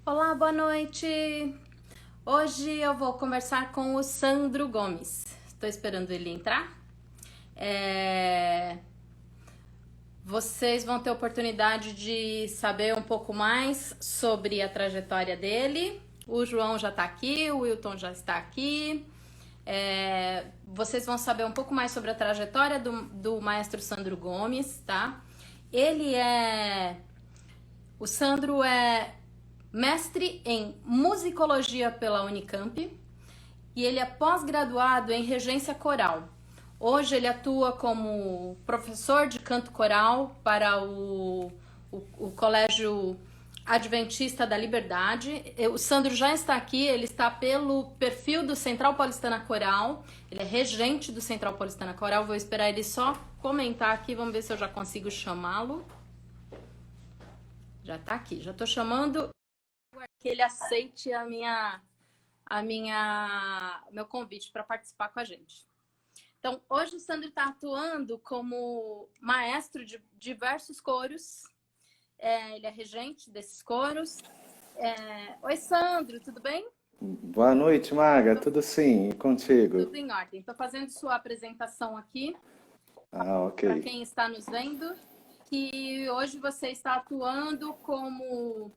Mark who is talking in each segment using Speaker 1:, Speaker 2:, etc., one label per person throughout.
Speaker 1: Olá, boa noite. Hoje eu vou conversar com o Sandro Gomes. Estou esperando ele entrar. Vocês vão ter oportunidade de saber um pouco mais sobre a trajetória dele. O João já está aqui, o Wilton já está aqui. Vocês vão saber um pouco mais sobre a trajetória do maestro Sandro Gomes, tá? O Sandro é mestre em musicologia pela Unicamp e ele é pós-graduado em regência coral. Hoje ele atua como professor de canto coral para o Colégio Adventista da Liberdade. O Sandro já está aqui, ele está pelo perfil do Central Paulistana Coral, ele é regente do Central Paulistana Coral. Vou esperar ele só comentar aqui, vamos ver se eu já consigo chamá-lo. Já está aqui, já estou chamando que ele aceite meu convite para participar com a gente. Então, hoje o Sandro está atuando como maestro de diversos coros. Ele é regente desses coros. Oi, Sandro, tudo bem?
Speaker 2: Boa noite, Maga. Tudo sim? E contigo?
Speaker 1: Tudo em ordem. Estou fazendo sua apresentação aqui.
Speaker 2: Ok.
Speaker 1: Para quem está nos vendo, que hoje você está atuando como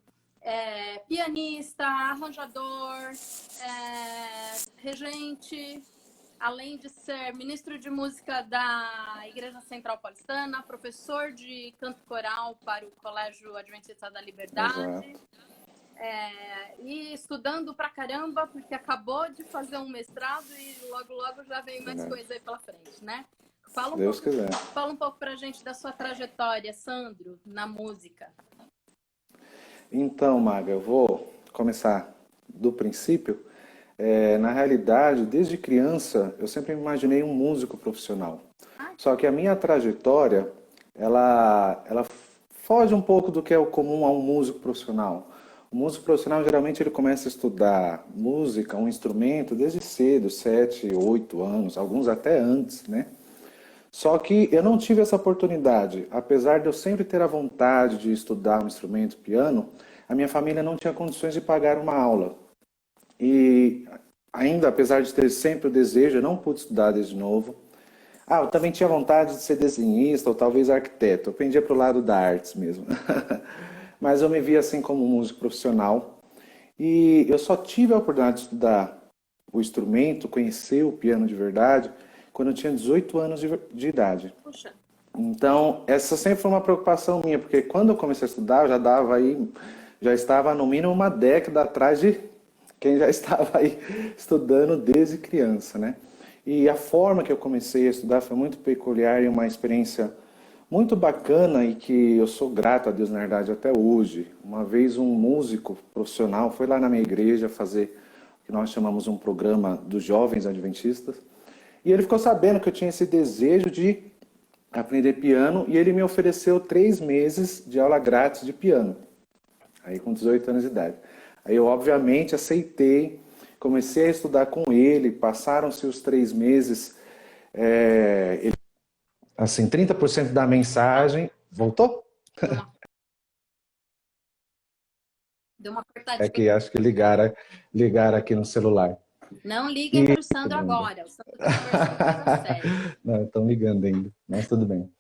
Speaker 1: pianista, arranjador, regente, além de ser ministro de música da Igreja Central Paulistana, professor de canto coral para o Colégio Adventista da Liberdade. E estudando pra caramba, porque acabou de fazer um mestrado e logo já vem mais coisa aí pela frente, né?
Speaker 2: Se Deus quiser.
Speaker 1: Fala um pouco pra gente da sua trajetória, Sandro, na música.
Speaker 2: Então, Maga, eu vou começar do princípio. Na realidade, desde criança, eu sempre me imaginei um músico profissional. Só que a minha trajetória, ela foge um pouco do que é o comum a um músico profissional. O músico profissional, geralmente, ele começa a estudar música, um instrumento, desde cedo, 7, 8 anos, alguns até antes, né? Só que eu não tive essa oportunidade. Apesar de eu sempre ter a vontade de estudar um instrumento, piano, a minha família não tinha condições de pagar uma aula. E ainda, apesar de ter sempre o desejo, eu não pude estudar desde novo. Eu também tinha vontade de ser desenhista ou talvez arquiteto. Eu pendia para o lado da artes mesmo. Mas eu me via assim como músico profissional. E eu só tive a oportunidade de estudar o instrumento, conhecer o piano de verdade, quando eu tinha 18 anos de idade.
Speaker 1: Puxa.
Speaker 2: Então, essa sempre foi uma preocupação minha, porque quando eu comecei a estudar, eu já estava no mínimo uma década atrás de quem já estava aí estudando desde criança, né? E a forma que eu comecei a estudar foi muito peculiar e uma experiência muito bacana e que eu sou grato a Deus, na verdade, até hoje. Uma vez um músico profissional foi lá na minha igreja fazer o que nós chamamos um programa dos jovens adventistas. E ele ficou sabendo que eu tinha esse desejo de aprender piano e ele me ofereceu 3 meses de aula grátis de piano, aí com 18 anos de idade. Aí eu, obviamente, aceitei, comecei a estudar com ele, passaram-se os 3 meses, assim, 30% da mensagem... Voltou?
Speaker 1: Deu uma apertadinha.
Speaker 2: É que acho que ligaram aqui no celular.
Speaker 1: Não liguem para o Sandro agora. O Sandro está conversando coisa séria.
Speaker 2: Não, estão ligando ainda, mas tudo bem.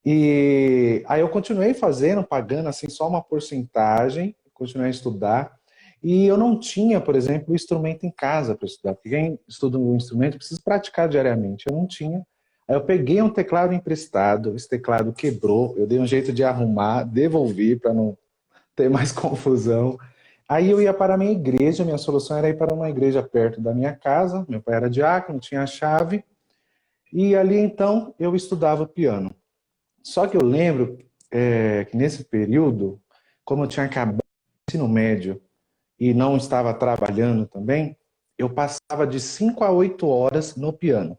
Speaker 2: E aí eu continuei fazendo, pagando assim só uma porcentagem, continuei a estudar. E eu não tinha, por exemplo, o instrumento em casa para estudar. Porque quem estuda um instrumento precisa praticar diariamente. Eu não tinha. Aí eu peguei um teclado emprestado, esse teclado quebrou, eu dei um jeito de arrumar, devolvi para não ter mais confusão. Aí eu ia para a minha igreja, minha solução era ir para uma igreja perto da minha casa, meu pai era diácono, tinha a chave, e ali então eu estudava piano. Só que eu lembro que nesse período, como eu tinha acabado o ensino médio e não estava trabalhando também, eu passava de 5 a 8 horas no piano,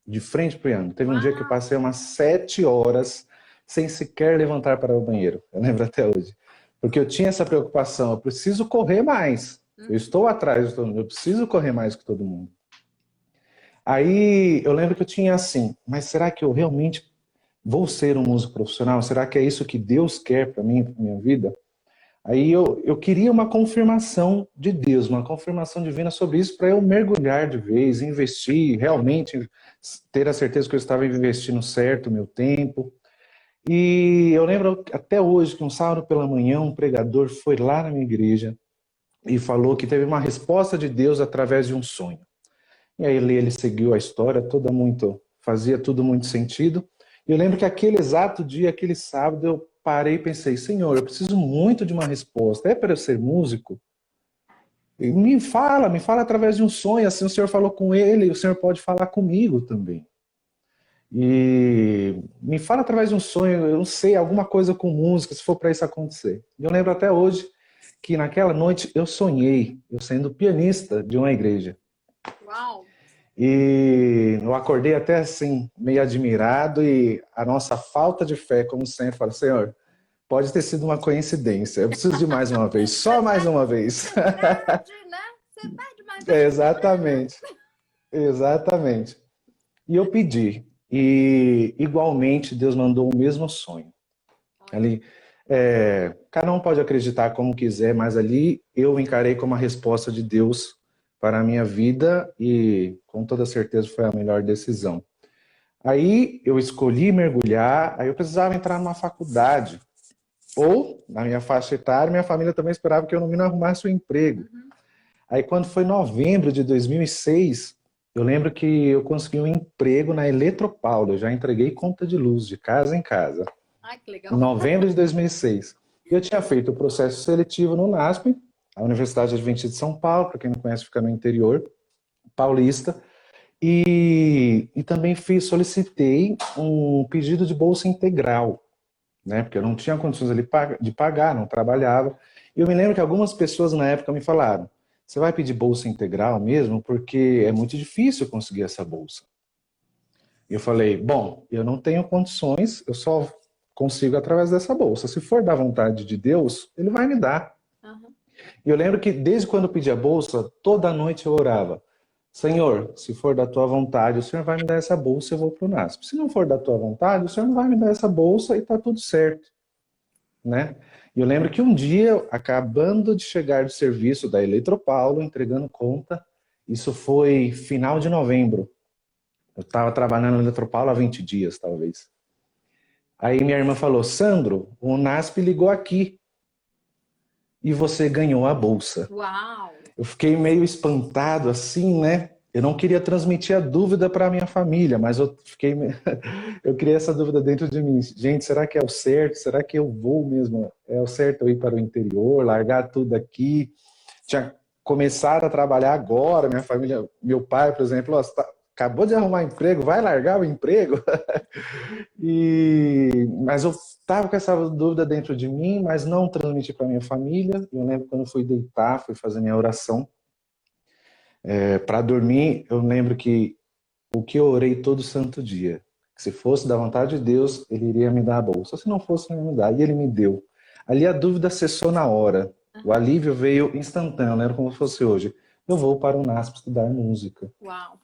Speaker 2: de frente ao piano. Teve um dia que eu passei umas 7 horas sem sequer levantar para o banheiro, eu lembro até hoje. Porque eu tinha essa preocupação, eu preciso correr mais. Eu estou atrás de todo mundo, eu preciso correr mais que todo mundo. Aí eu lembro que eu tinha assim, mas será que eu realmente vou ser um músico profissional? Será que é isso que Deus quer para mim, para minha vida? Aí eu queria uma confirmação de Deus, uma confirmação divina sobre isso, para eu mergulhar de vez, investir, realmente ter a certeza que eu estava investindo certo o meu tempo. E eu lembro até hoje que um sábado pela manhã um pregador foi lá na minha igreja e falou que teve uma resposta de Deus através de um sonho. E aí ele seguiu a história toda muito, fazia tudo muito sentido. E eu lembro que aquele exato dia, aquele sábado, eu parei e pensei, Senhor, eu preciso muito de uma resposta. É para eu ser músico? E me fala através de um sonho, assim o Senhor falou com ele, e o Senhor pode falar comigo também. E me fala através de um sonho, eu não sei, alguma coisa com música, se for para isso acontecer. E eu lembro até hoje que naquela noite eu sonhei, eu sendo pianista de uma igreja.
Speaker 1: Uau!
Speaker 2: E eu acordei até assim, meio admirado, e a nossa falta de fé, como sempre, fala, Senhor, pode ter sido uma coincidência, eu preciso de mais uma vez, só mais uma vez.
Speaker 1: Perde, né? Você perde mais
Speaker 2: É,
Speaker 1: vezes.
Speaker 2: exatamente, exatamente. E eu pedi, e igualmente Deus mandou o mesmo sonho. Ali, cada um pode acreditar como quiser, mas ali eu encarei como a resposta de Deus para a minha vida e com toda certeza foi a melhor decisão. Aí eu escolhi mergulhar, aí eu precisava entrar numa faculdade. Ou, na minha faixa etária, minha família também esperava que eu não arrumasse um emprego. Aí quando foi novembro de 2006, eu lembro que eu consegui um emprego na Eletropaulo, eu já entreguei conta de luz de casa em casa.
Speaker 1: Ai, que
Speaker 2: Em
Speaker 1: legal.
Speaker 2: novembro de 2006. Eu tinha feito o processo seletivo no NASP, a Universidade Adventista de São Paulo, para quem não conhece, fica no interior paulista, e também solicitei um pedido de bolsa integral, né? Porque eu não tinha condições ali de pagar, não trabalhava. E eu me lembro que algumas pessoas na época me falaram: você vai pedir bolsa integral mesmo? Porque é muito difícil conseguir essa bolsa. E eu falei: bom, eu não tenho condições, eu só consigo através dessa bolsa. Se for da vontade de Deus, Ele vai me dar.
Speaker 1: Uhum.
Speaker 2: E eu lembro que desde quando eu pedi a bolsa, toda noite eu orava: Senhor, se for da tua vontade, o Senhor vai me dar essa bolsa, eu vou para o NASP. Se não for da tua vontade, o Senhor não vai me dar essa bolsa e está tudo certo, né? E eu lembro que um dia, acabando de chegar do serviço da Eletropaulo, entregando conta, isso foi final de novembro. Eu estava trabalhando na Eletropaulo há 20 dias, talvez. Aí minha irmã falou: Sandro, o NASP ligou aqui e você ganhou a bolsa.
Speaker 1: Uau!
Speaker 2: Eu fiquei meio espantado assim, né? Eu não queria transmitir a dúvida para a minha família, mas eu criei essa dúvida dentro de mim. Gente, será que é o certo? Será que eu vou mesmo? É o certo eu ir para o interior, largar tudo aqui? Tinha começado a trabalhar agora, minha família, meu pai, por exemplo, acabou de arrumar emprego, vai largar o emprego? Mas eu estava com essa dúvida dentro de mim, mas não transmiti para minha família. Eu lembro quando eu fui deitar, fui fazer minha oração. Para dormir, eu lembro que o que eu orei todo santo dia, que se fosse da vontade de Deus, Ele iria me dar a bolsa. Se não fosse, não ia me dar. E Ele me deu. Ali a dúvida cessou na hora. O alívio veio instantâneo, não era como se fosse hoje. Eu vou para o NASP estudar música.
Speaker 1: Uau!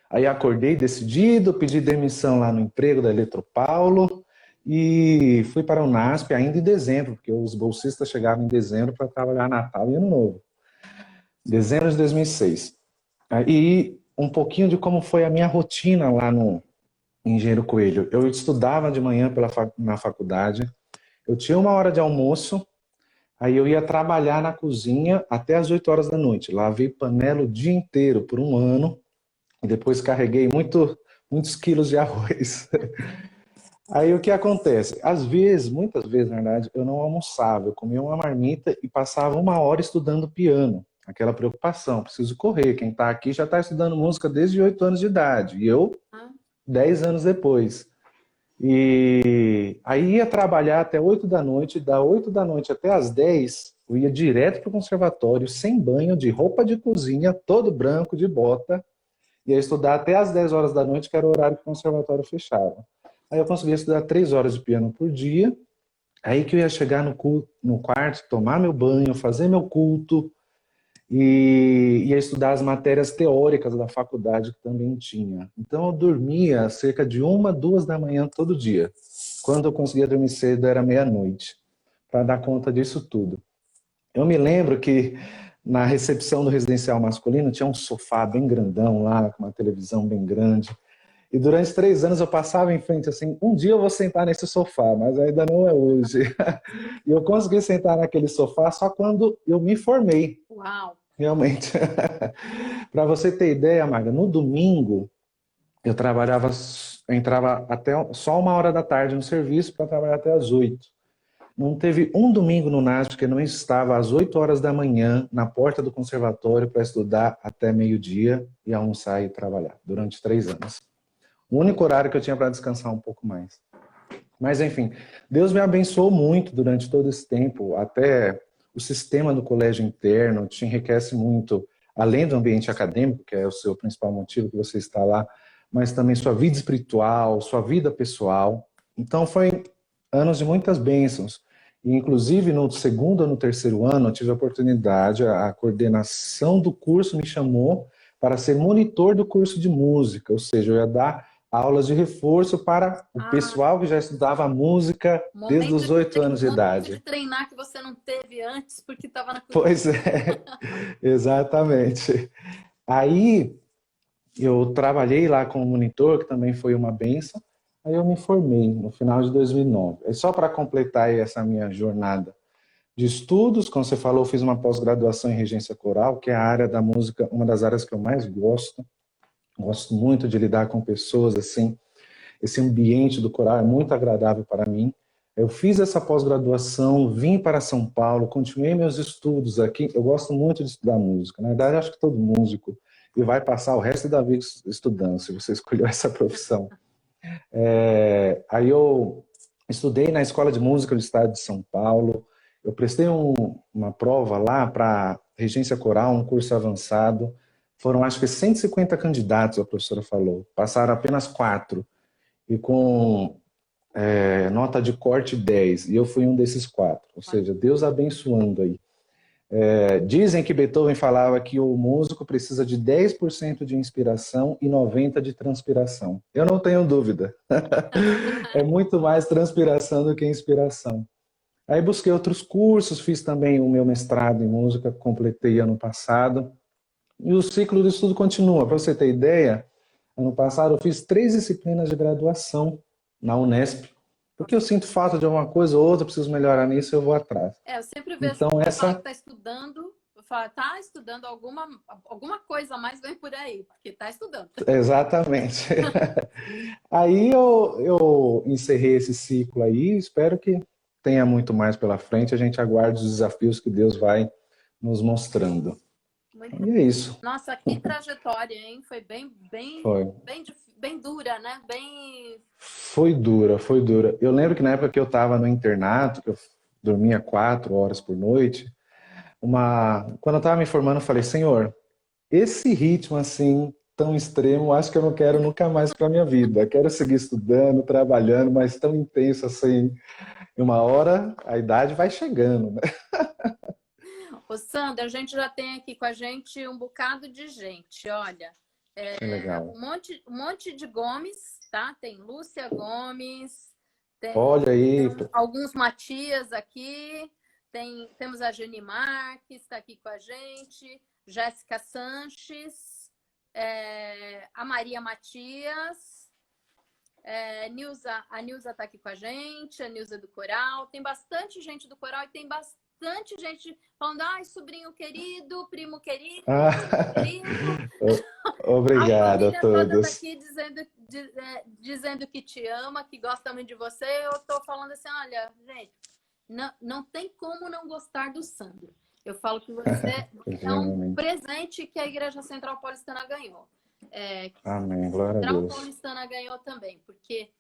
Speaker 2: Aí acordei decidido, pedi demissão lá no emprego da Eletropaulo e fui para o NASP ainda em dezembro, porque os bolsistas chegavam em dezembro para trabalhar Natal e Ano Novo. Dezembro de 2006. E um pouquinho de como foi a minha rotina lá no Engenheiro Coelho. Eu estudava de manhã na faculdade, eu tinha uma hora de almoço, aí eu ia trabalhar na cozinha até as 8 horas da noite. Lavei panela o dia inteiro por um ano, e depois carreguei muitos quilos de arroz. Aí o que acontece? Às vezes, muitas vezes, na verdade, eu não almoçava, eu comia uma marmita e passava uma hora estudando piano. Aquela preocupação, preciso correr. Quem está aqui já está estudando música desde 8 anos de idade. E eu, 10 anos depois. E aí ia trabalhar até 8 da noite, da 8 da noite até as 10, eu ia direto para o conservatório, sem banho, de roupa de cozinha, todo branco, de bota. Ia estudar até as 10 horas da noite, que era o horário que o conservatório fechava. Aí eu conseguia estudar 3 horas de piano por dia. Aí que eu ia chegar no quarto, tomar meu banho, fazer meu culto. e ia estudar as matérias teóricas da faculdade que também tinha. Então eu dormia cerca de 1, 2 da manhã todo dia. Quando eu conseguia dormir cedo era meia-noite, para dar conta disso tudo. Eu me lembro que na recepção do residencial masculino tinha um sofá bem grandão lá, com uma televisão bem grande. E durante 3 anos eu passava em frente assim, um dia eu vou sentar nesse sofá, mas ainda não é hoje. E eu consegui sentar naquele sofá só quando eu me formei,
Speaker 1: Uau!
Speaker 2: realmente. Para você ter ideia, Maga, no domingo eu trabalhava, eu entrava até só 1 hora da tarde no serviço para trabalhar até às 8. Não teve um domingo no NASP que eu não estava às 8 horas da manhã na porta do conservatório para estudar até meio-dia e almoçar e trabalhar, durante 3 anos. O único horário que eu tinha para descansar um pouco mais. Mas, enfim, Deus me abençoou muito durante todo esse tempo. Até o sistema do colégio interno te enriquece muito, além do ambiente acadêmico, que é o seu principal motivo que você está lá, mas também sua vida espiritual, sua vida pessoal. Então, foi anos de muitas bênçãos. E, inclusive, no segundo ou no terceiro ano, eu tive a oportunidade, a coordenação do curso me chamou para ser monitor do curso de música, ou seja, eu ia dar aulas de reforço para o pessoal que já estudava música desde os 8 anos de idade.
Speaker 1: De treinar que você não teve antes porque estava na cozinha.
Speaker 2: Pois é, exatamente. Aí eu trabalhei lá como monitor, que também foi uma benção. Aí eu me formei no final de 2009. É só para completar aí essa minha jornada de estudos, como você falou, eu fiz uma pós-graduação em regência coral, que é a área da música, uma das áreas que eu mais gosto. Gosto muito de lidar com pessoas assim. Esse ambiente do coral é muito agradável para mim. Eu fiz essa pós-graduação, vim para São Paulo, continuei meus estudos aqui. Eu gosto muito de estudar música. Na verdade, acho que todo músico e vai passar o resto da vida estudando, se você escolheu essa profissão. Aí eu estudei na Escola de Música do Estado de São Paulo. Eu prestei uma prova lá para regência coral, um curso avançado. Foram, acho que, 150 candidatos, a professora falou. Passaram apenas 4. E com nota de corte 10. E eu fui um desses 4. Ou seja, Deus abençoando aí. Dizem que Beethoven falava que o músico precisa de 10% de inspiração e 90% de transpiração. Eu não tenho dúvida. É muito mais transpiração do que inspiração. Aí busquei outros cursos, fiz também o meu mestrado em música, completei ano passado. E o ciclo de estudo continua. Para você ter ideia, ano passado eu fiz 3 disciplinas de graduação na Unesp, porque eu sinto falta de alguma coisa ou outra, preciso melhorar nisso, eu vou atrás.
Speaker 1: Eu sempre vejo
Speaker 2: então,
Speaker 1: que está estudando, está estudando alguma coisa a mais, vem por aí, porque está estudando.
Speaker 2: Exatamente. Aí eu encerrei esse ciclo aí, espero que tenha muito mais pela frente, a gente aguarda os desafios que Deus vai nos mostrando. E é isso.
Speaker 1: Nossa, que trajetória, hein? Foi bem dura, né?
Speaker 2: Foi dura, foi dura. Eu lembro que na época que eu estava no internato, que eu dormia 4 horas por noite, quando eu estava me formando, eu falei, Senhor, esse ritmo assim, tão extremo, acho que eu não quero nunca mais para minha vida. Quero seguir estudando, trabalhando, mas tão intenso assim. Uma hora a idade vai chegando, né?
Speaker 1: Ô, Sandra, a gente já tem aqui com a gente um bocado de gente, olha.
Speaker 2: Legal.
Speaker 1: Um monte de Gomes, tá? Tem Lúcia Gomes,
Speaker 2: olha aí.
Speaker 1: Tem alguns Matias aqui, temos a Geni Marques, está aqui com a gente, Jéssica Sanches, a Maria Matias, a Nilza está aqui com a gente, a Nilza do Coral, tem bastante gente do Coral e tem bastante gente falando, ai, sobrinho querido, primo querido, querido.
Speaker 2: Obrigado a todos.
Speaker 1: Toda aqui dizendo que te ama, que gosta muito de você. Eu tô falando assim, olha, gente, não tem como não gostar do Sandro. Eu falo que você é um presente que a Igreja Central Paulistana ganhou.
Speaker 2: Amém, glória a Deus. A
Speaker 1: Central Paulistana ganhou também, porque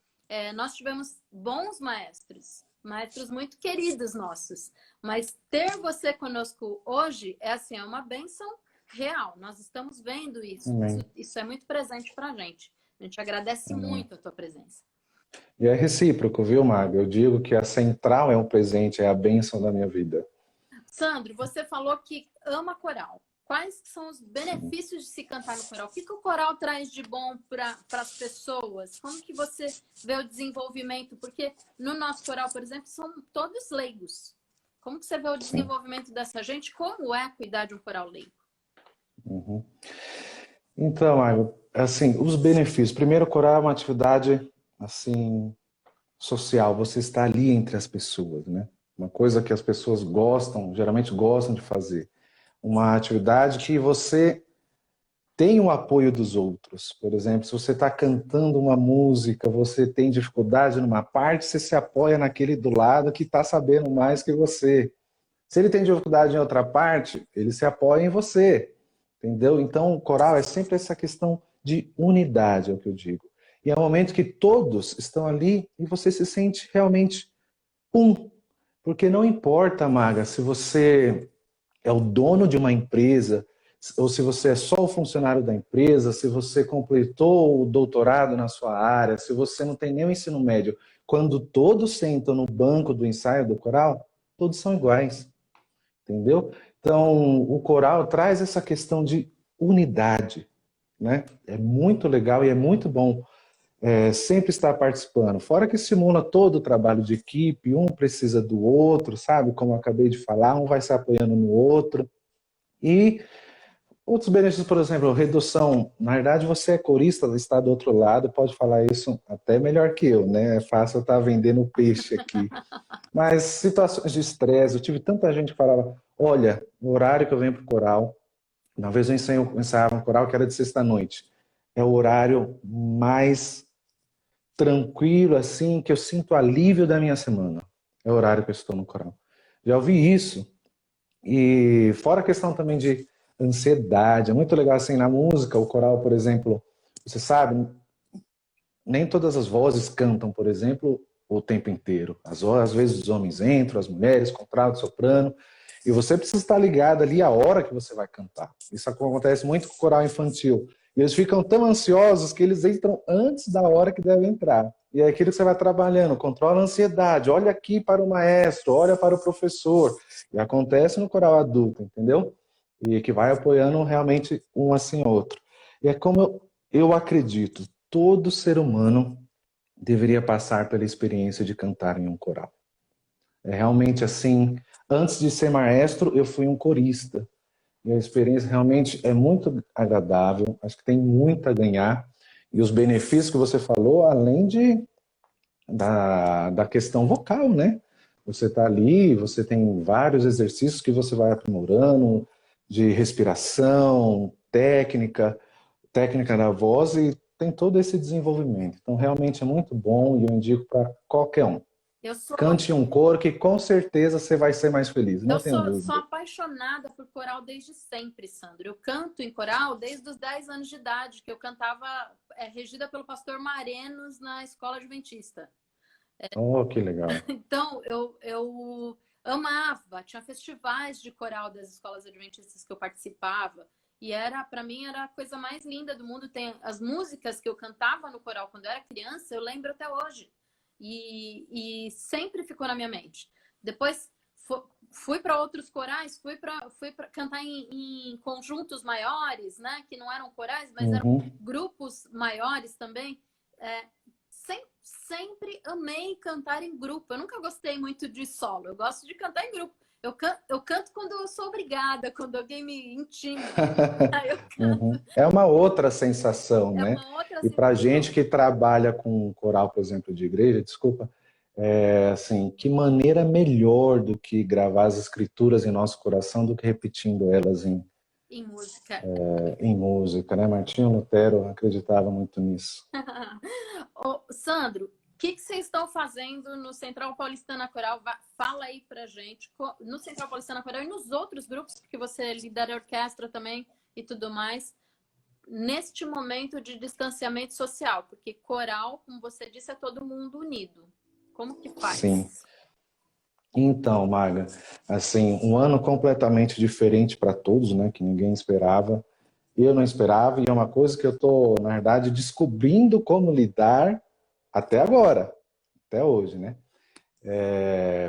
Speaker 1: nós tivemos bons maestros muito queridos nossos. Mas ter você conosco hoje é uma bênção real. Nós estamos vendo isso. Isso é muito presente para a gente. A gente agradece muito a tua presença.
Speaker 2: E é recíproco, viu, Maga? Eu digo que a Central é um presente, é a bênção da minha vida.
Speaker 1: Sandro, você falou que ama coral. quais são os benefícios de se cantar no coral? O que o coral traz de bom para as pessoas? Como que você vê o desenvolvimento? Porque no nosso coral, por exemplo, são todos leigos. Como que você vê o desenvolvimento dessa gente? Como é cuidar de um coral leigo?
Speaker 2: Uhum. Então, Magro, assim, os benefícios. Primeiro, o coral é uma atividade, assim, social. Você está ali entre as pessoas, né? Uma coisa que as pessoas gostam, geralmente gostam de fazer. Uma atividade que você tem o apoio dos outros. Por exemplo, se você está cantando uma música, você tem dificuldade numa parte, você se apoia naquele do lado que está sabendo mais que você. Se ele tem dificuldade em outra parte, ele se apoia em você. Entendeu? Então, o coral é sempre essa questão de unidade, é o que eu digo. E é o momento que todos estão ali e você se sente realmente um. Porque não importa, Maga, se você é o dono de uma empresa, ou se você é só o funcionário da empresa, se você completou o doutorado na sua área, se você não tem nem o ensino médio. Quando todos sentam no banco do ensaio do coral, todos são iguais, entendeu? Então, o coral traz essa questão de unidade, né? É muito legal e é muito bom sempre estar participando. Fora que estimula todo o trabalho de equipe, um precisa do outro, sabe? Como eu acabei de falar, um vai se apoiando no outro. E outros benefícios, por exemplo, redução. Na verdade, você é corista, está do outro lado, pode falar isso até melhor que eu, né? É fácil eu estar vendendo peixe aqui. Mas situações de estresse, eu tive tanta gente que falava, olha, o horário que eu venho para o coral, uma vez eu ensaiava um coral que era de sexta-noite, é o horário mais tranquilo, assim, que eu sinto alívio da minha semana. É o horário que eu estou no coral. Já ouvi isso. E fora a questão também de ansiedade, é muito legal assim na música, o coral, por exemplo, você sabe, nem todas as vozes cantam, por exemplo, o tempo inteiro. Às vezes os homens entram, as mulheres, contralto, soprano, e você precisa estar ligado ali a hora que você vai cantar. Isso acontece muito com o coral infantil. E eles ficam tão ansiosos que eles entram antes da hora que devem entrar. E é aquilo que você vai trabalhando, controla a ansiedade, olha aqui para o maestro, olha para o professor. E acontece no coral adulto, entendeu? E que vai apoiando realmente um assim outro. E é como eu acredito, todo ser humano deveria passar pela experiência de cantar em um coral. É realmente assim, antes de ser maestro, eu fui um corista. E a experiência realmente é muito agradável, acho que tem muito a ganhar. E os benefícios que você falou, além da questão vocal, né? Você está ali, você tem vários exercícios que você vai aprimorando, de respiração, técnica da voz, e tem todo esse desenvolvimento. Então, realmente é muito bom e eu indico para qualquer um.
Speaker 1: Eu sou,
Speaker 2: Cante um coro que com certeza você vai ser mais feliz, não
Speaker 1: eu
Speaker 2: tenho
Speaker 1: sou
Speaker 2: dúvida.
Speaker 1: apaixonada por coral desde sempre, Sandro. Eu canto em coral desde os 10 anos de idade, que eu cantava regida pelo pastor Marenos na escola adventista.
Speaker 2: Oh, que legal.
Speaker 1: Então, eu amava, tinha festivais de coral das escolas adventistas que eu participava, e para mim, era a coisa mais linda do mundo. Tem as músicas que eu cantava no coral quando eu era criança, eu lembro até hoje, e sempre ficou na minha mente. Depois, fui para outros corais, fui para cantar em conjuntos maiores, né, que não eram corais, mas eram
Speaker 2: Uhum.
Speaker 1: grupos maiores também. Sempre amei cantar em grupo. Eu nunca gostei muito de solo. Eu gosto de cantar em grupo. Eu canto quando eu sou obrigada, quando alguém me intima. Aí eu
Speaker 2: Uhum.
Speaker 1: canto.
Speaker 2: É uma outra sensação,
Speaker 1: É
Speaker 2: né?
Speaker 1: uma outra
Speaker 2: E para gente
Speaker 1: sensação.
Speaker 2: que trabalha com coral, por exemplo, de igreja, desculpa, assim, que maneira melhor do que gravar as escrituras em nosso coração do que repetindo elas
Speaker 1: Em música.
Speaker 2: em música, né? Martinho Lutero acreditava muito nisso.
Speaker 1: Ô, Sandro, o que vocês estão fazendo no Central Paulistana Coral? Fala aí pra gente. No Central Paulistana Coral e nos outros grupos, porque você lidera a orquestra também e tudo mais. Neste momento de distanciamento social, porque coral, como você disse, é todo mundo unido. Como que
Speaker 2: Sim.
Speaker 1: faz?
Speaker 2: Então, Maga, assim, um ano completamente diferente para todos, né? Que ninguém esperava. Eu não esperava, e é uma coisa que eu estou, na verdade, descobrindo como lidar até agora, até hoje, né?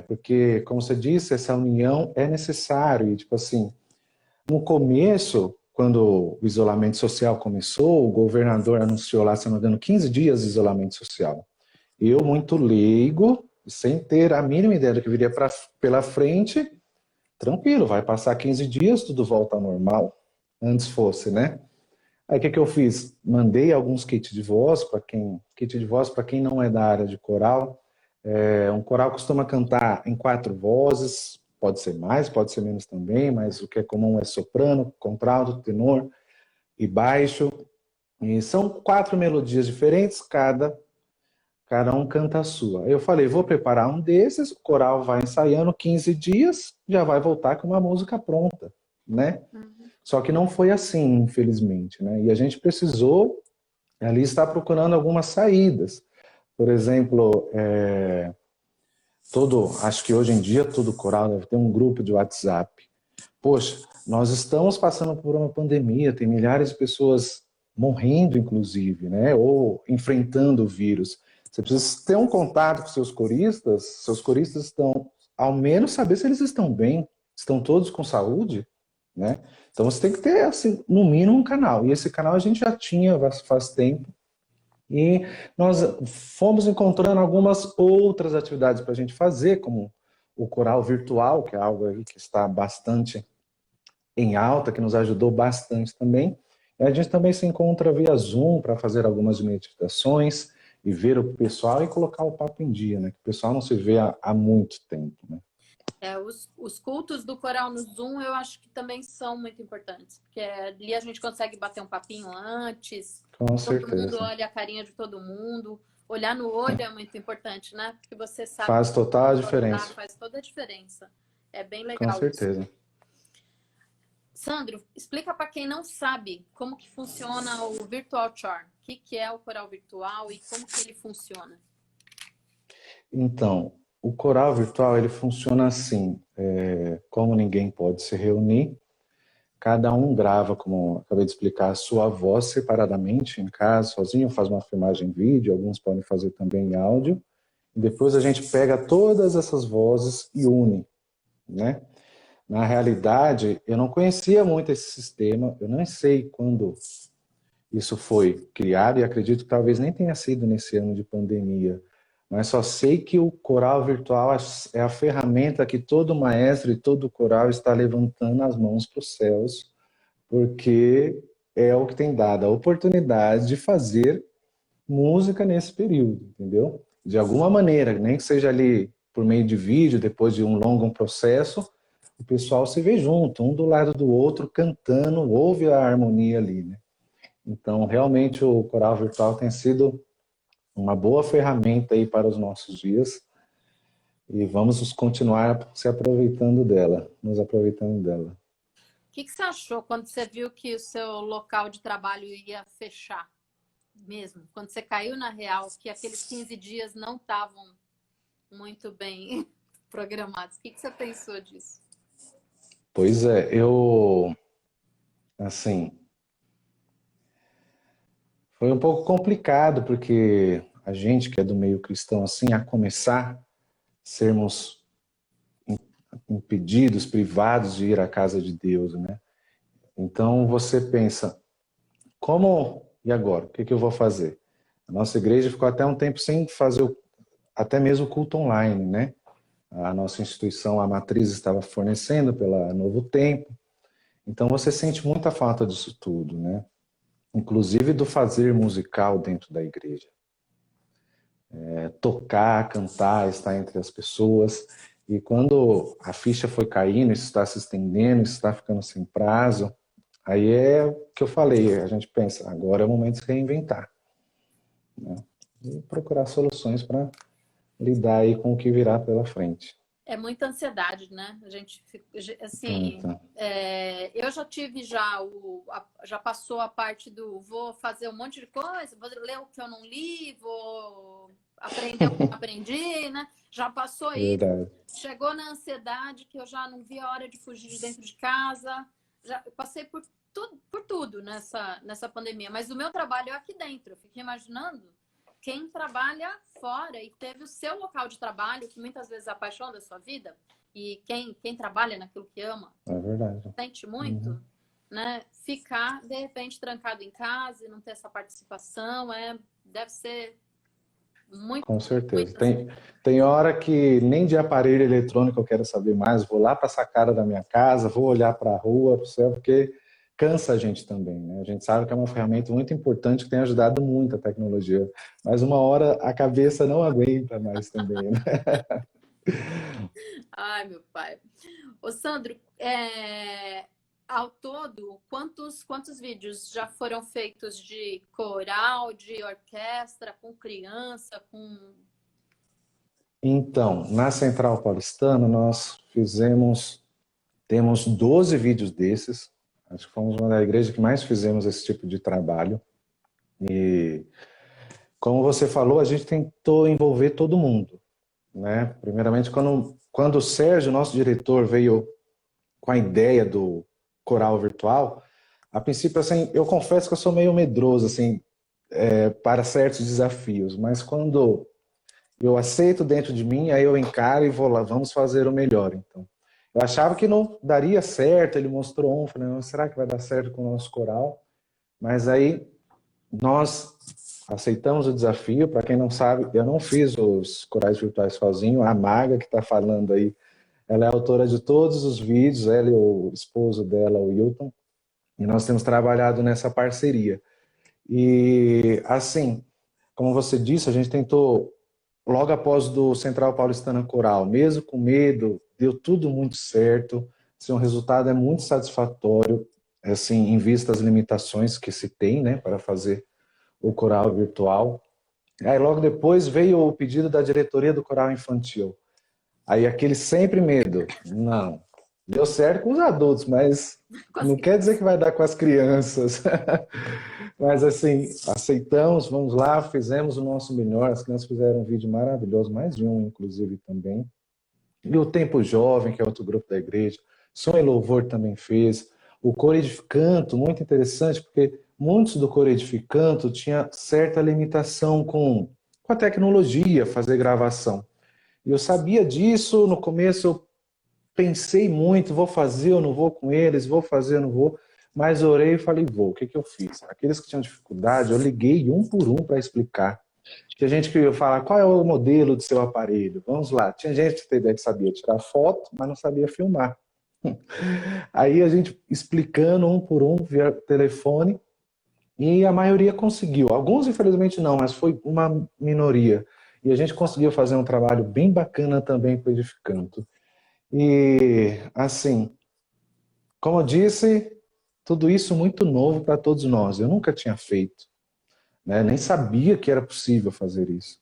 Speaker 2: Porque, como você disse, essa união é necessário, e tipo assim, No começo, quando o isolamento social começou, o governador anunciou lá, se não me engano, 15 dias de isolamento social. Eu, muito leigo, sem ter a mínima ideia do que viria pela frente, tranquilo, vai passar 15 dias, tudo volta ao normal. Antes fosse, né? Aí o que eu fiz? Mandei alguns kits de voz para quem não é da área de coral. Um coral costuma cantar em 4 vozes, pode ser mais, pode ser menos também, mas o que é comum é soprano, contralto, tenor e baixo. E são 4 melodias diferentes, cada um canta a sua. Eu falei, vou preparar um desses, o coral vai ensaiando 15 dias, já vai voltar com uma música pronta, né? Só que não foi assim, infelizmente, né? E a gente precisou ali estar procurando algumas saídas. Por exemplo, acho que hoje em dia todo coral deve ter um grupo de WhatsApp. Poxa, nós estamos passando por uma pandemia, tem milhares de pessoas morrendo, inclusive, né? Ou enfrentando o vírus. Você precisa ter um contato com seus coristas estão, ao menos, saber se eles estão bem, estão todos com saúde, né? Então você tem que ter, assim, no mínimo um canal. E esse canal a gente já tinha faz tempo. E nós fomos encontrando algumas outras atividades para a gente fazer, como o coral virtual, que é algo aí que está bastante em alta, que nos ajudou bastante também. E a gente também se encontra via Zoom para fazer algumas meditações e ver o pessoal e colocar o papo em dia, né? Que o pessoal não se vê há muito tempo, né?
Speaker 1: Os cultos do coral no Zoom eu acho que também são muito importantes, porque ali a gente consegue bater um papinho antes,
Speaker 2: Com
Speaker 1: todo mundo
Speaker 2: certeza.
Speaker 1: olha a carinha de todo mundo, olhar no olho é muito importante, né? Porque você sabe
Speaker 2: Faz
Speaker 1: que
Speaker 2: total
Speaker 1: tá,
Speaker 2: diferença.
Speaker 1: faz toda a diferença. É bem
Speaker 2: Com
Speaker 1: legal isso.
Speaker 2: certeza.
Speaker 1: Sandro, explica para quem não sabe como que funciona o Virtual Charm. O que é o coral virtual e como que ele funciona?
Speaker 2: Então, o coral virtual ele funciona assim, como ninguém pode se reunir, cada um grava, como acabei de explicar, a sua voz separadamente em casa, sozinho, faz uma filmagem em vídeo, alguns podem fazer também em áudio, e depois a gente pega todas essas vozes e une, né? Na realidade, eu não conhecia muito esse sistema, eu não sei quando isso foi criado e acredito que talvez nem tenha sido nesse ano de pandemia. Mas só sei que o coral virtual é a ferramenta que todo maestro e todo coral está levantando as mãos para os céus, porque é o que tem dado a oportunidade de fazer música nesse período, entendeu? De alguma maneira, nem que seja ali por meio de vídeo, depois de um longo processo, o pessoal se vê junto, um do lado do outro, cantando, ouve a harmonia ali, né? Então, realmente, o coral virtual tem sido uma boa ferramenta aí para os nossos dias e vamos continuar se aproveitando dela, nos aproveitando dela.
Speaker 1: O que você achou quando você viu que o seu local de trabalho ia fechar mesmo? Quando você caiu na real, que aqueles 15 dias não estavam muito bem programados. O que você pensou disso?
Speaker 2: Pois assim, foi um pouco complicado, porque a gente que é do meio cristão, assim, a começar, sermos impedidos, privados de ir à casa de Deus, né? Então você pensa, como e agora? O que eu vou fazer? A nossa igreja ficou até um tempo sem fazer até mesmo o culto online, né? A nossa instituição, a matriz, estava fornecendo pela Novo Tempo. Então você sente muita falta disso tudo, né? Inclusive do fazer musical dentro da igreja. Tocar, cantar, estar entre as pessoas. E quando a ficha foi caindo, isso está se estendendo, isso está ficando sem prazo, aí é o que eu falei, a gente pensa, agora é o momento de se reinventar, né? E procurar soluções para lidar aí com o que virá pela frente.
Speaker 1: É muita ansiedade, né? A gente, assim,
Speaker 2: Então,
Speaker 1: eu já tive já passou a parte do vou fazer um monte de coisa, vou ler o que eu não li, vou aprender o que eu aprendi, né? Já passou isso.
Speaker 2: verdade.
Speaker 1: Chegou na ansiedade que eu já não vi a hora de fugir de dentro de casa. Eu passei por tudo nessa pandemia. Mas o meu trabalho é aqui dentro. Eu fiquei imaginando quem trabalha fora e teve o seu local de trabalho, que muitas vezes é a paixão da sua vida, e quem trabalha naquilo que ama,
Speaker 2: É verdade.
Speaker 1: sente muito,
Speaker 2: Uhum.
Speaker 1: né? Ficar, de repente, trancado em casa e não ter essa participação, deve ser muito,
Speaker 2: Com certeza.
Speaker 1: muito assim.
Speaker 2: Tem hora que nem de aparelho eletrônico eu quero saber mais, vou lá para a sacada da minha casa, vou olhar para a rua, para o céu, porque cansa a gente também, né? A gente sabe que é uma ferramenta muito importante que tem ajudado muito a tecnologia, mas uma hora a cabeça não aguenta mais também, né?
Speaker 1: Ai, meu pai. Ô, Sandro, ao todo, quantos vídeos já foram feitos de coral, de orquestra, com criança, com...
Speaker 2: Então, na Central Paulistana, temos 12 vídeos desses. Acho que fomos uma da igreja que mais fizemos esse tipo de trabalho. E, como você falou, a gente tentou envolver todo mundo, né? Primeiramente, quando o Sérgio, nosso diretor, veio com a ideia do coral virtual, a princípio, assim, eu confesso que eu sou meio medroso, assim, para certos desafios, mas quando eu aceito dentro de mim, aí eu encaro e vou lá, vamos fazer o melhor, então. Eu achava que não daria certo, ele mostrou falei, não, será que vai dar certo com o nosso coral? Mas aí nós aceitamos o desafio. Para quem não sabe, eu não fiz os corais virtuais sozinho, a Maga que está falando aí, ela é autora de todos os vídeos, ela e o esposo dela, o Wilton, e nós temos trabalhado nessa parceria. E assim, como você disse, a gente tentou logo após do Central Paulistana Coral, mesmo com medo, deu tudo muito certo. Assim, o resultado é muito satisfatório, assim, em vista das limitações que se tem, né, para fazer o coral virtual. Aí logo depois veio o pedido da diretoria do coral infantil. Aí aquele sempre medo. Não, deu certo com os adultos, mas não quer dizer que vai dar com as crianças. Mas assim, aceitamos, vamos lá, fizemos o nosso melhor. As crianças fizeram um vídeo maravilhoso, mais de um, inclusive, também. E o Tempo Jovem, que é outro grupo da igreja, Som e Louvor também fez. O Coro Edificanto, muito interessante, porque muitos do Coro Edificanto tinha certa limitação com a tecnologia, fazer gravação. E eu sabia disso, no começo eu pensei muito, vou fazer ou não vou com eles, vou fazer ou não vou, mas orei e falei, vou. O que eu fiz? Aqueles que tinham dificuldade, eu liguei um por um para explicar. Tinha gente que ia falar, qual é o modelo do seu aparelho? Vamos lá. Tinha gente que sabia tirar foto, mas não sabia filmar. Aí a gente explicando um por um via telefone, e a maioria conseguiu. Alguns, infelizmente, não, mas foi uma minoria. E a gente conseguiu fazer um trabalho bem bacana também com o Edificanto. E, assim, como eu disse, tudo isso muito novo para todos nós. Eu nunca tinha feito, né? Nem sabia que era possível fazer isso.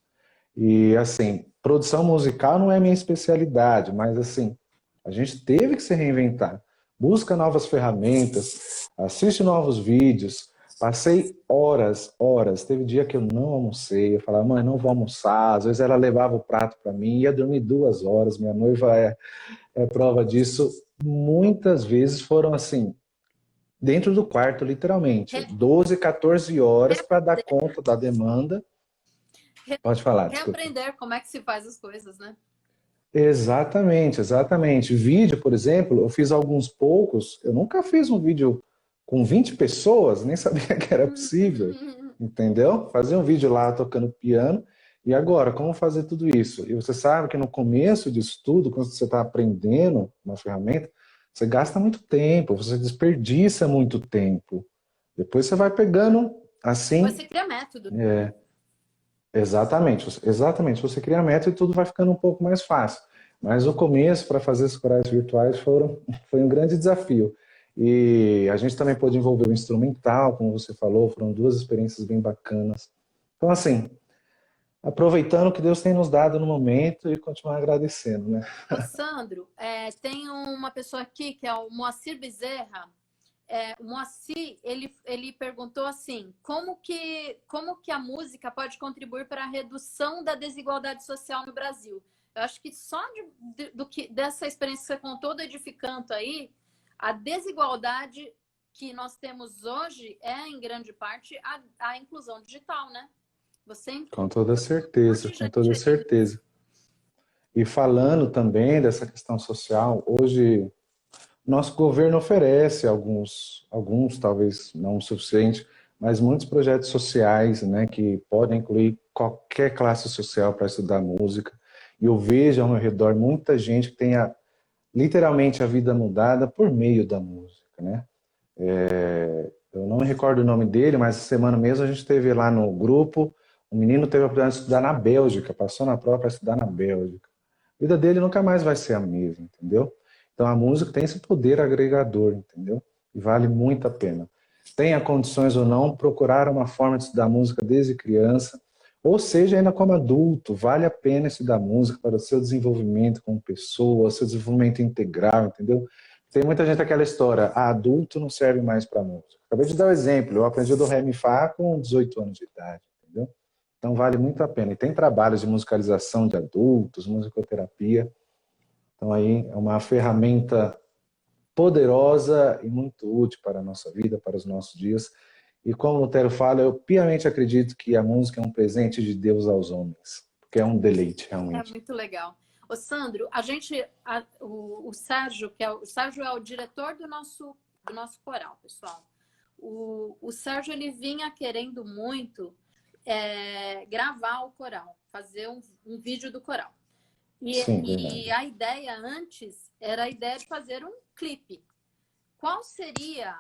Speaker 2: E, assim, produção musical não é minha especialidade, mas, assim, a gente teve que se reinventar. Busca novas ferramentas, assiste novos vídeos. Passei horas, horas. Teve dia que eu não almocei. Eu falava, mãe, não vou almoçar. Às vezes ela levava o prato para mim, ia dormir 2 horas. Minha noiva é prova disso. Muitas vezes foram assim, dentro do quarto, literalmente. 12, 14 horas para dar conta da demanda. Pode falar, desculpa.
Speaker 1: Reaprender como é que se faz as coisas, né?
Speaker 2: Exatamente, exatamente. Vídeo, por exemplo, eu fiz alguns poucos. Eu nunca fiz um vídeo com 20 pessoas, nem sabia que era possível, entendeu? Fazer um vídeo lá tocando piano. E agora, como fazer tudo isso? E você sabe que no começo disso tudo, quando você está aprendendo uma ferramenta, você gasta muito tempo, você desperdiça muito tempo. Depois você vai pegando assim.
Speaker 1: Você cria método.
Speaker 2: Exatamente, exatamente. Você cria a meta e tudo vai ficando um pouco mais fácil. Mas o começo para fazer os corais virtuais foi um grande desafio. E a gente também pôde envolver o instrumental, como você falou, foram 2 experiências bem bacanas. Então, assim, aproveitando o que Deus tem nos dado no momento e continuar agradecendo, né?
Speaker 1: Ô, Sandro, tem uma pessoa aqui que é o Moacir Bezerra. O Moacir, ele perguntou assim, como que a música pode contribuir para a redução da desigualdade social no Brasil? Eu acho que só dessa experiência que você contou do Edificanto aí, a desigualdade que nós temos hoje é, em grande parte, a inclusão digital, né? Você
Speaker 2: Com toda certeza,
Speaker 1: corrija
Speaker 2: com
Speaker 1: aqui,
Speaker 2: toda certeza. E falando também dessa questão social, hoje nosso governo oferece alguns talvez não o suficiente, mas muitos projetos sociais, né, que podem incluir qualquer classe social para estudar música. E eu vejo ao meu redor muita gente que tenha literalmente a vida mudada por meio da música, né? Eu não me recordo o nome dele, mas essa semana mesmo a gente teve lá no grupo, um menino teve a oportunidade de estudar na Bélgica, passou na prova para estudar na Bélgica. A vida dele nunca mais vai ser a mesma, entendeu? Então a música tem esse poder agregador, entendeu? E vale muito a pena. Tenha condições ou não, procurar uma forma de estudar música desde criança, ou seja, ainda como adulto, vale a pena estudar música para o seu desenvolvimento como pessoa, seu desenvolvimento integral, entendeu? Tem muita gente aquela história, adulto não serve mais para música. Acabei de dar o um exemplo, eu aprendi do Ré Mi Fá com 18 anos de idade, entendeu? Então vale muito a pena. E tem trabalhos de musicalização de adultos, musicoterapia. Então aí é uma ferramenta poderosa e muito útil para a nossa vida, para os nossos dias. E como Lutero fala, eu piamente acredito que a música é um presente de Deus aos homens, porque é um deleite
Speaker 1: é
Speaker 2: realmente.
Speaker 1: muito legal. Ô, Sandro, o Sérgio, o Sérgio é o diretor do nosso coral, pessoal. O Sérgio, ele vinha querendo muito gravar o coral, fazer um vídeo do coral.
Speaker 2: Sim,
Speaker 1: E
Speaker 2: verdade.
Speaker 1: a ideia antes era a ideia de fazer um clipe. Qual seria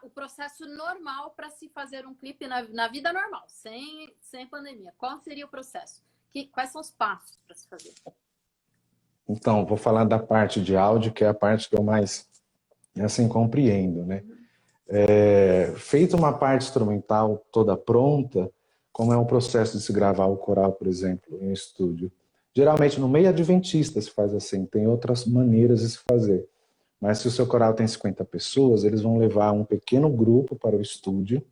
Speaker 1: o processo normal para se fazer um clipe na vida normal, sem pandemia? Qual seria o processo? Quais são os passos para se fazer?
Speaker 2: Então, vou falar da parte de áudio, que é a parte que eu mais, assim, compreendo, né? Feita uma parte instrumental toda pronta, como é o processo de se gravar o coral, por exemplo, em estúdio? Geralmente, no meio adventista se faz assim, tem outras maneiras de se fazer. Mas se o seu coral tem 50 pessoas, eles vão levar um pequeno grupo para o estúdio,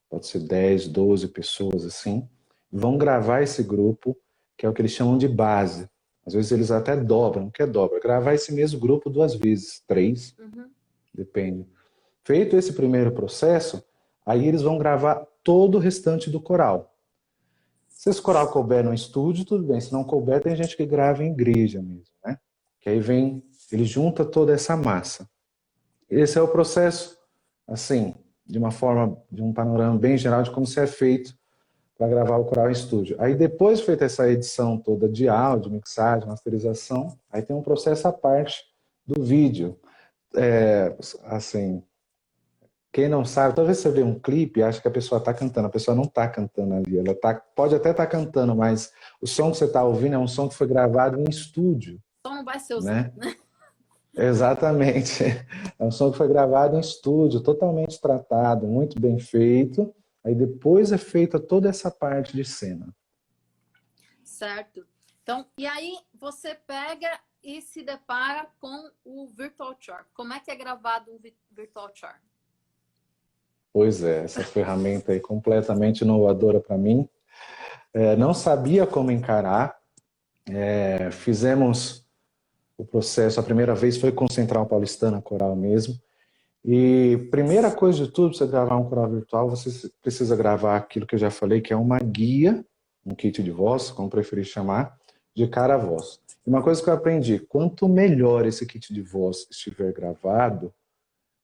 Speaker 2: pode ser 10, 12 pessoas assim, e vão gravar esse grupo, que é o que eles chamam de base. Às vezes eles até dobram, o que é dobra? Gravar esse mesmo grupo 2 vezes, 3, depende. Feito esse primeiro processo, aí eles vão gravar todo o restante do coral. Se esse coral couber no estúdio, tudo bem. Se não couber, tem gente que grava em igreja mesmo, né? Que aí vem, ele junta toda essa massa. Esse é o processo, assim, de uma forma, de um panorama bem geral de como se é feito para gravar o coral em estúdio. Aí depois feita essa edição toda de áudio, mixagem, masterização, aí tem um processo à parte do vídeo. Assim, quem não sabe, talvez você vê um clipe e acha que a pessoa está cantando. A pessoa não está cantando ali. Ela pode até estar cantando, mas o som que você está ouvindo é um som que foi gravado em estúdio,
Speaker 1: Então não vai ser usado,
Speaker 2: né?
Speaker 1: né?
Speaker 2: Exatamente. É um som que foi gravado em estúdio, totalmente tratado, muito bem feito. Aí depois é feita toda essa parte de cena.
Speaker 1: Certo. Então, e aí você pega e se depara com o Virtual Char. Como é que é gravado um Virtual Char?
Speaker 2: Pois é, essa ferramenta aí completamente inovadora para mim. Não sabia como encarar. Fizemos o processo, a primeira vez foi com Central Paulistana Coral mesmo. E primeira coisa de tudo, para você gravar um coral virtual, você precisa gravar aquilo que eu já falei, que é uma guia, um kit de voz, como preferir chamar, de cara a voz. E uma coisa que eu aprendi, quanto melhor esse kit de voz estiver gravado,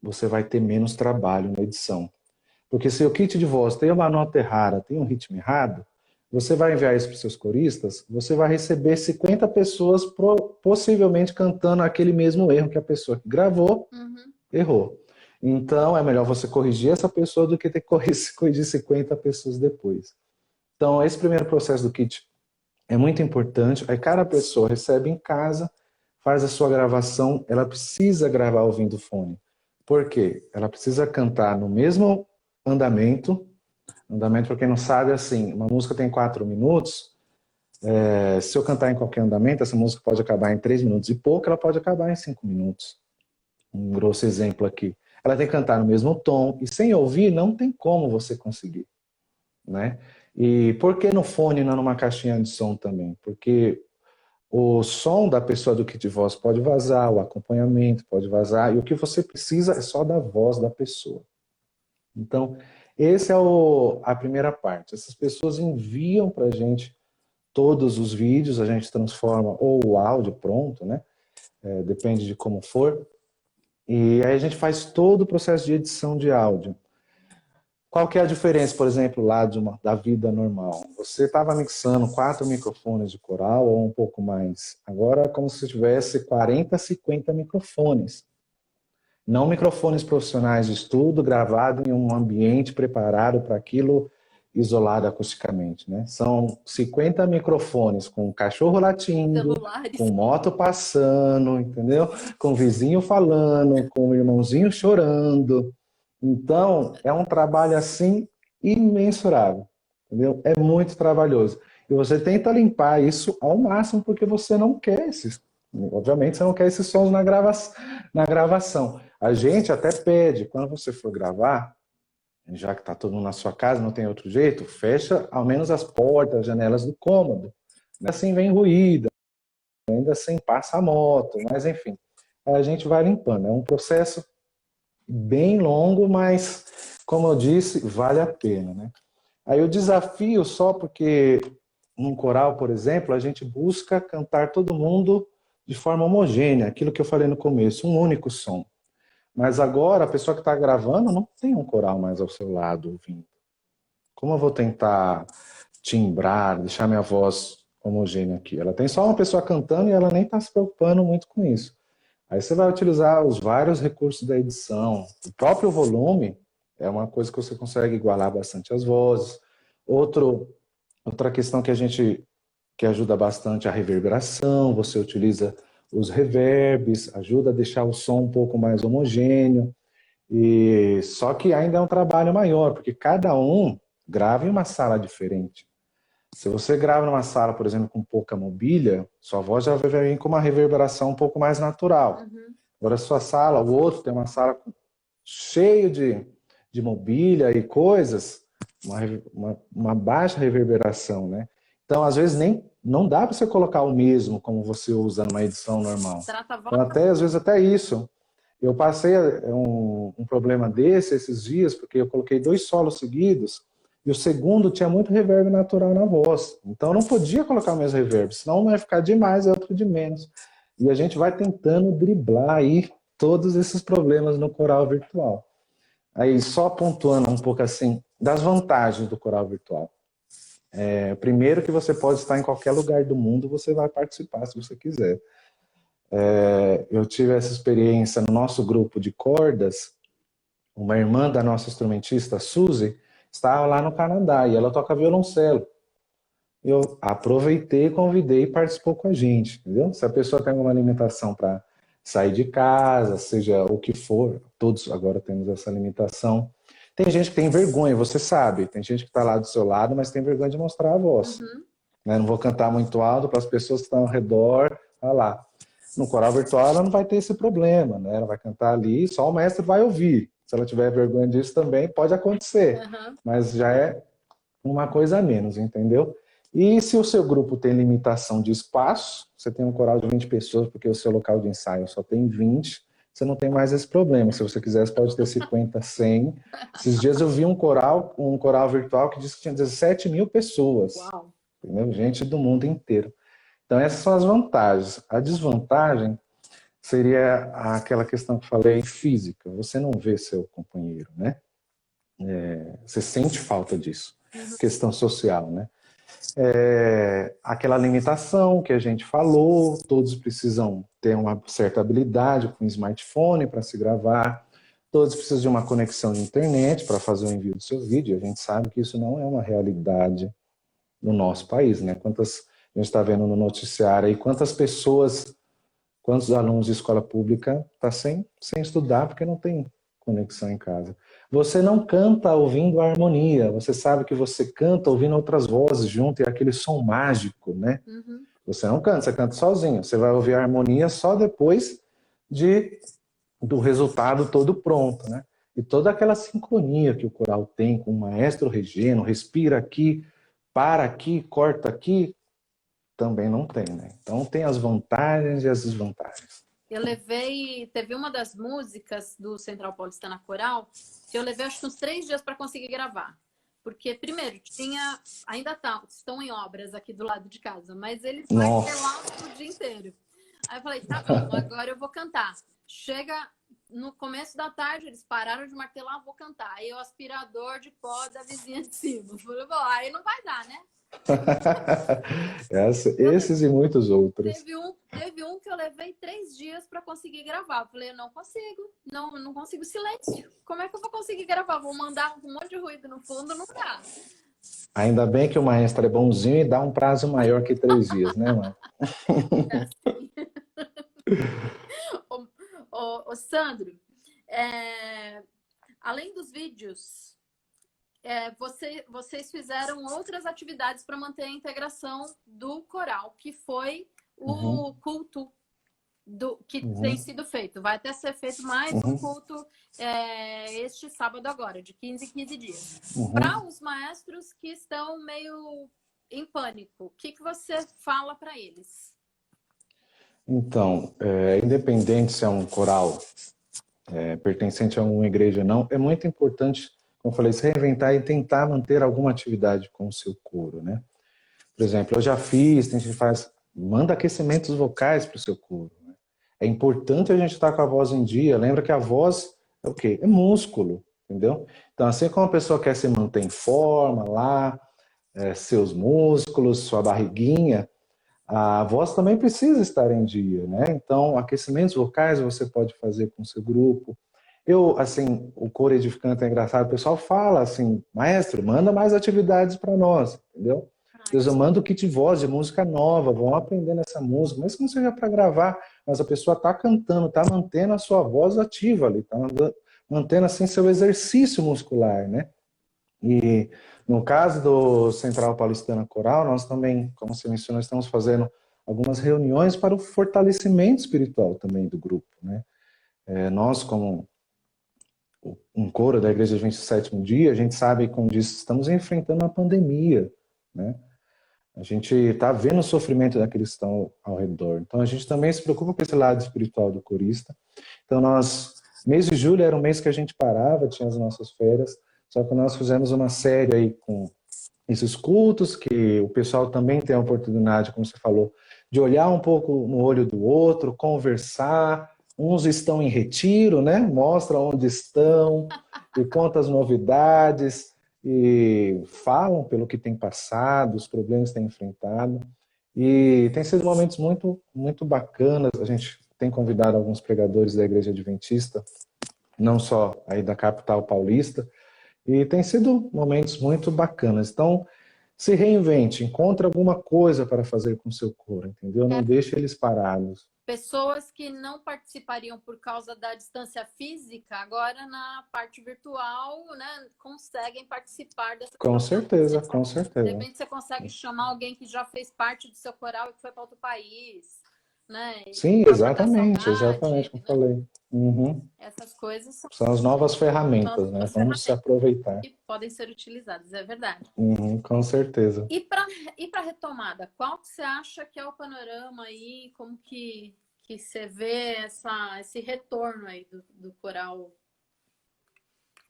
Speaker 2: você vai ter menos trabalho na edição. Porque se o kit de voz tem uma nota errada, tem um ritmo errado, você vai enviar isso para os seus coristas, você vai receber 50 pessoas possivelmente cantando aquele mesmo erro que a pessoa que gravou errou. Então, é melhor você corrigir essa pessoa do que ter que corrigir 50 pessoas depois. Então, esse primeiro processo do kit é muito importante. Aí, cada pessoa recebe em casa, faz a sua gravação, ela precisa gravar ouvindo fone. Por quê? Ela precisa cantar no mesmo andamento. Andamento, para quem não sabe, assim, uma música tem 4 minutos. Se eu cantar em qualquer andamento, essa música pode acabar em 3 minutos e pouco, ela pode acabar em 5 minutos. Um grosso exemplo aqui. Ela tem que cantar no mesmo tom, e sem ouvir não tem como você conseguir, né? E por que no fone e não numa caixinha de som também? Porque o som da pessoa do kit de voz pode vazar, o acompanhamento pode vazar, e o que você precisa é só da voz da pessoa. Então, Esse é a primeira parte. Essas pessoas enviam para a gente todos os vídeos, a gente transforma ou o áudio pronto, né? Depende de como for. E aí a gente faz todo o processo de edição de áudio. Qual que é a diferença, por exemplo, lá da vida normal? Você estava mixando 4 microfones de coral ou um pouco mais. Agora é como se tivesse 40, 50 microfones. Não microfones profissionais de estudo, gravado em um ambiente preparado para aquilo, isolado acusticamente, né? São 50 microfones com cachorro latindo,
Speaker 1: Celulares.
Speaker 2: com moto passando, entendeu? Com vizinho falando, com o irmãozinho chorando. Então, é um trabalho assim imensurável, entendeu? É muito trabalhoso. E você tenta limpar isso ao máximo porque você não quer esses, obviamente você não quer esses sons na gravação. A gente até pede, quando você for gravar, já que está todo mundo na sua casa, não tem outro jeito, fecha ao menos as portas, as janelas do cômodo. Assim vem ruído, ainda assim passa a moto, mas enfim, a gente vai limpando. É um processo bem longo, mas, como eu disse, vale a pena, né? Aí o desafio, só porque num coral, por exemplo, a gente busca cantar todo mundo de forma homogênea, aquilo que eu falei no começo, um único som. Mas agora, a pessoa que está gravando não tem um coral mais ao seu lado ouvindo. Como eu vou tentar timbrar, deixar minha voz homogênea aqui? Ela tem só uma pessoa cantando e ela nem está se preocupando muito com isso. Aí você vai utilizar os vários recursos da edição. O próprio volume é uma coisa que você consegue igualar bastante as vozes. Outra questão que ajuda bastante a reverberação, você utiliza os reverbs, ajuda a deixar o som um pouco mais homogêneo. E só que ainda é um trabalho maior, porque cada um grava em uma sala diferente. Se você grava numa sala, por exemplo, com pouca mobília, sua voz já vai vir com uma reverberação um pouco mais natural. Agora, a sua sala, o outro tem uma sala cheio de mobília e coisas, uma baixa reverberação, né? Então, às vezes, nem não dá para você colocar o mesmo como você usa numa edição normal. Então, às vezes, até isso. Eu passei um problema desse esses dias, porque eu coloquei 2 solos seguidos, e o segundo tinha muito reverb natural na voz. Então, eu não podia colocar o mesmo reverb, senão um ia ficar demais e outro de menos. E a gente vai tentando driblar aí todos esses problemas no coral virtual. Aí, só pontuando um pouco assim, das vantagens do coral virtual. Primeiro que você pode estar em qualquer lugar do mundo, você vai participar se você quiser. Eu tive essa experiência no nosso grupo de cordas. Uma irmã da nossa instrumentista, Suzy, estava lá no Canadá e ela toca violoncelo. Eu aproveitei, convidei e participou com a gente, entendeu? Se a pessoa tem alguma limitação para sair de casa, seja o que for, todos agora temos essa limitação. Tem gente que tem vergonha, você sabe, tem gente que está lá do seu lado, mas tem vergonha de mostrar a voz. Né? Não vou cantar muito alto para as pessoas que estão ao redor, olha lá. No coral virtual ela não vai ter esse problema, né? Ela vai cantar ali, só o mestre vai ouvir. Se ela tiver vergonha disso também, pode acontecer. Mas já é uma coisa a menos, entendeu? E se o seu grupo tem limitação de espaço, você tem um coral de 20 pessoas, porque o seu local de ensaio só tem 20, você não tem mais esse problema. Se você quiser, você pode ter 50, 100. Esses dias eu vi um coral virtual que disse que tinha 17 mil pessoas.
Speaker 1: Uau.
Speaker 2: Entendeu? Gente do mundo inteiro. Então, essas são as vantagens. A desvantagem seria aquela questão que eu falei, física. Você não vê seu companheiro, né? Você sente falta disso. Questão social, né? Aquela limitação que a gente falou, todos precisam ter uma certa habilidade com smartphone para se gravar, todos precisam de uma conexão de internet para fazer o envio do seu vídeo. A gente sabe que isso não é uma realidade no nosso país, né? A gente está vendo no noticiário aí, quantos alunos de escola pública estão sem estudar porque não tem conexão em casa. Você não canta ouvindo a harmonia, você sabe que você canta ouvindo outras vozes junto, e aquele som mágico, né? Você não canta, você canta sozinho. Você vai ouvir a harmonia só depois do resultado todo pronto, né? E toda aquela sincronia que o coral tem com o maestro regendo, respira aqui, para aqui, corta aqui, também não tem, né? Então tem as vantagens e as desvantagens.
Speaker 1: eu levei, teve uma das músicas do Central Paulistana Coral que eu levei acho que uns 3 dias para conseguir gravar. Porque, primeiro, ainda estão em obras aqui do lado de casa, mas eles martelam o dia inteiro. Aí eu falei, tá bom, agora eu vou cantar. Chega no começo da tarde, eles pararam de martelar, vou cantar. Aí o aspirador de pó da vizinha de cima. Eu falei, bom, aí não vai dar, né?
Speaker 2: Esses e muitos outros.
Speaker 1: Teve um que eu levei 3 dias para conseguir gravar. Eu falei, eu não consigo, não consigo silêncio. Como é que eu vou conseguir gravar? Vou mandar um monte de ruído no fundo, não dá.
Speaker 2: Ainda bem que o maestro é bonzinho e dá um prazo maior que 3 dias, né, mãe?
Speaker 1: É assim. Sandro, além dos vídeos, vocês fizeram outras atividades para manter a integração do coral, que foi o culto que tem sido feito. Vai até ser feito mais um culto este sábado agora, de 15 em 15 dias. Para os maestros que estão meio em pânico, o que você fala para eles?
Speaker 2: Então, independente se é um coral pertencente a uma igreja ou não, é muito importante, como eu falei, se reinventar e tentar manter alguma atividade com o seu coro, né? Por exemplo, eu já fiz, tem gente que faz, manda aquecimentos vocais para o seu coro, né? É importante a gente estar com a voz em dia. Lembra que a voz é o quê? É músculo, entendeu? Então, assim como a pessoa quer se manter em forma lá, seus músculos, sua barriguinha, a voz também precisa estar em dia, né? Então, aquecimentos vocais você pode fazer com o seu grupo. Assim, o coro edificante é engraçado, o pessoal fala assim, maestro, manda mais atividades para nós, entendeu? Deus, eu mando kit voz de música nova, vão aprendendo essa música, mesmo que não seja para gravar, mas a pessoa está cantando, está mantendo a sua voz ativa ali, está mantendo assim seu exercício muscular, né? E no caso do Central Paulistana Coral, nós também, como você mencionou, estamos fazendo algumas reuniões para o fortalecimento espiritual também do grupo, né? Nós, como um coro da Igreja Adventista do Sétimo Dia, a gente sabe, como disse, estamos enfrentando uma pandemia, né? A gente está vendo o sofrimento daqueles que estão ao redor. Então, a gente também se preocupa com esse lado espiritual do corista. Então, mês de julho era um mês que a gente parava, tinha as nossas férias, só que nós fizemos uma série aí com esses cultos, que o pessoal também tem a oportunidade, como você falou, de olhar um pouco no olho do outro, conversar. Uns estão em retiro, né? Mostra onde estão e conta as novidades e falam pelo que tem passado, os problemas que têm enfrentado. E tem sido momentos muito, muito bacanas. A gente tem convidado alguns pregadores da Igreja Adventista, não só aí da capital paulista, e tem sido momentos muito bacanas. Então, se reinvente, encontre alguma coisa para fazer com o seu coro, entendeu? Não deixe eles parados.
Speaker 1: Pessoas que não participariam por causa da distância física, agora na parte virtual, né, conseguem participar dessa.
Speaker 2: Com certeza, com certeza.
Speaker 1: De repente você consegue chamar alguém que já fez parte do seu coral e que foi para outro país, né?
Speaker 2: Sim, exatamente, exatamente como eu falei.
Speaker 1: Essas coisas
Speaker 2: são as novas ferramentas, né? Vamos se aproveitar.
Speaker 1: Que podem ser utilizadas, é verdade.
Speaker 2: Com certeza.
Speaker 1: E para retomada, qual que você acha que é o panorama aí? Como que você vê esse retorno aí do coral?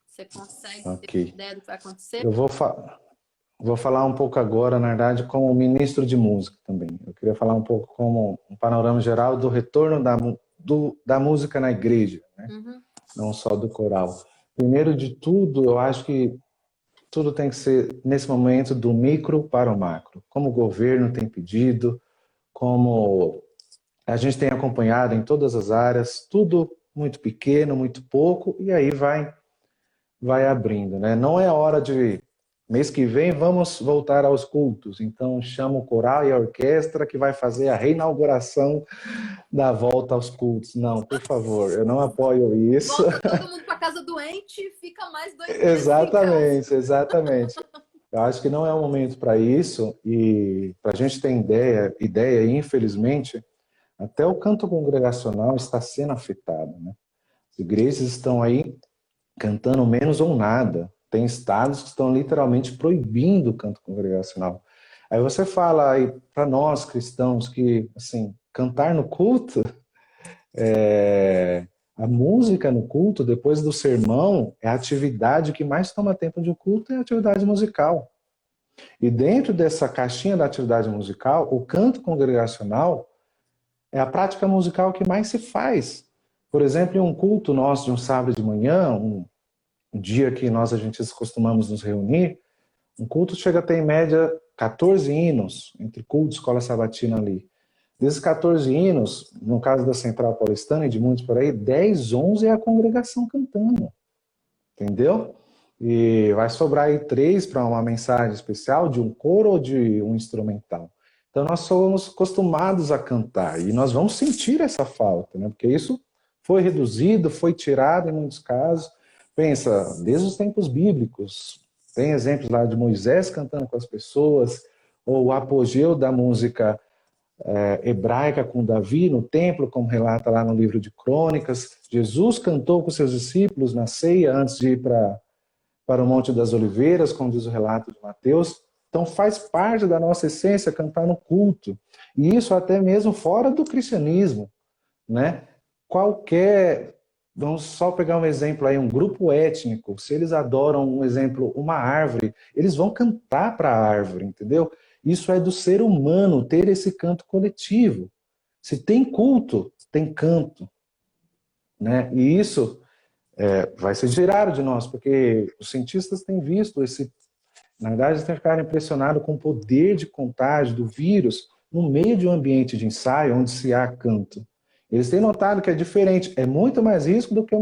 Speaker 1: Você consegue ter ideia do que vai acontecer?
Speaker 2: Eu vou falar um pouco agora, na verdade, como ministro de música também. Eu queria falar um pouco como um panorama geral do retorno da música na igreja, né? Não só do coral. Primeiro de tudo, eu acho que tudo tem que ser, nesse momento, do micro para o macro. Como o governo tem pedido, como a gente tem acompanhado em todas as áreas, tudo muito pequeno, muito pouco, e aí vai abrindo, né? Não é hora de... Mês que vem vamos voltar aos cultos, então chama o coral e a orquestra que vai fazer a reinauguração da volta aos cultos. Não, por favor, eu não apoio isso.
Speaker 1: Volta todo mundo para casa doente, fica mais 2 meses.
Speaker 2: Exatamente, exatamente. Eu acho que não é o momento para isso, e para a gente ter ideia, infelizmente, até o canto congregacional está sendo afetado, né? As igrejas estão aí cantando menos ou nada. Tem estados que estão literalmente proibindo o canto congregacional. Aí você fala aí para nós cristãos que, assim, cantar no culto A música no culto, depois do sermão, é a atividade que mais toma tempo de um culto, é a atividade musical. E dentro dessa caixinha da atividade musical, o canto congregacional é a prática musical que mais se faz. Por exemplo, em um culto nosso de um sábado de manhã, um dia que nós a gente costumamos nos reunir, um culto chega a ter em média 14 hinos, entre culto e escola sabatina ali. Desses 14 hinos, no caso da Central Paulistana e de muitos por aí, 10, 11 é a congregação cantando. Entendeu? E vai sobrar aí 3 para uma mensagem especial de um coro ou de um instrumental. Então nós somos acostumados a cantar e nós vamos sentir essa falta, né? Porque isso foi reduzido, foi tirado em muitos casos. Pensa, desde os tempos bíblicos, tem exemplos lá de Moisés cantando com as pessoas, ou o apogeu da música hebraica com Davi no templo, como relata lá no livro de Crônicas. Jesus cantou com seus discípulos na ceia antes de ir para o Monte das Oliveiras, como diz o relato de Mateus. Então faz parte da nossa essência cantar no culto. E isso até mesmo fora do cristianismo, né? Qualquer, vamos só pegar um exemplo aí, um grupo étnico, se eles adoram, um exemplo, uma árvore, eles vão cantar para a árvore, entendeu? Isso é do ser humano, ter esse canto coletivo. Se tem culto, tem canto, né? E isso vai ser gerado de nós, porque os cientistas têm visto esse. Na verdade, eles têm ficado impressionados com o poder de contágio do vírus no meio de um ambiente de ensaio onde se há canto. Eles têm notado que é diferente, é muito mais risco do que